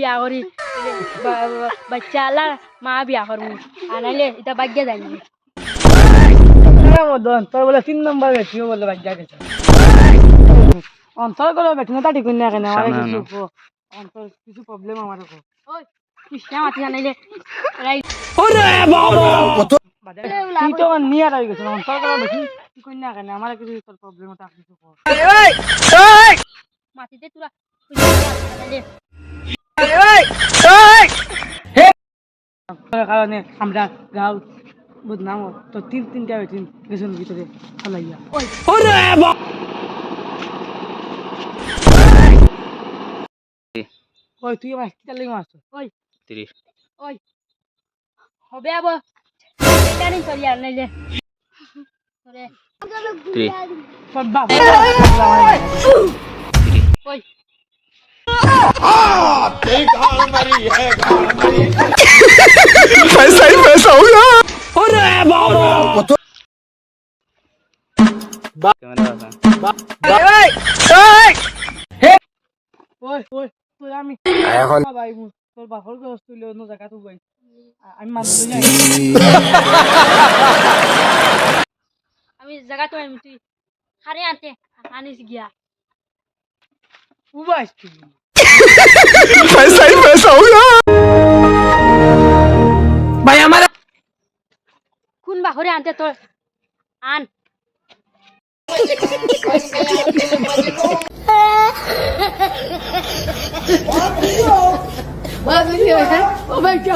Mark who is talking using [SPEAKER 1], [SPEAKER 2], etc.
[SPEAKER 1] বিয়া করি বাচ্চা আল্লাহ মা বিয়া করবো আনাইলে এটা বাগ্যা জানি
[SPEAKER 2] মদন তোর বলে 3 নম্বর বেটিও বলে বাজ্যা গেছে অন্তর করে বেটি না তাটি কই না কেন আমার কিছু অন্তর কিছু প্রবলেম আমার কো
[SPEAKER 1] ওই কৃষ্ণা মাতি আনাইলে রাইট
[SPEAKER 2] ওরে বাবা তুই তো নিয়ে রই গেছ অন্তর করে বেটি তুই কই না কেন আমার কিছু তোর প্রবলেম তা কিছু কর এই এই
[SPEAKER 1] মাটিতে তুলা আনাইলে
[SPEAKER 2] কারণে আমরা গাঁও বদনাম তো তিনটা বেটিন গেছেন ভিতরে ফলাইয়া ওরে ওই তুই আমার কিটা লাগি মারছ
[SPEAKER 1] ওই
[SPEAKER 3] 30
[SPEAKER 1] ওই হবে আবো জানি চলি আনাইলে ওরে
[SPEAKER 3] 3
[SPEAKER 2] তোর বাপ
[SPEAKER 1] ওই
[SPEAKER 4] पैसा ही पैसा होगा।
[SPEAKER 2] ওরে বাবা
[SPEAKER 3] ক্যামেরা আছে
[SPEAKER 2] এই এই হে ওই ওই তুই আমি
[SPEAKER 4] এখন
[SPEAKER 2] ভাই তোর বাপর গস তুই অন্য জায়গা তো ভাই আমি মানুষ যাই
[SPEAKER 1] আমি জায়গা তো আমি তুই খারে আনতে আনিস গিয়া
[SPEAKER 2] উবাস তুই
[SPEAKER 4] पैसा ही पैसा होगा। भाई हमारा
[SPEAKER 1] কোন বাহরে আনতে তোর আন
[SPEAKER 2] ও ভাই কি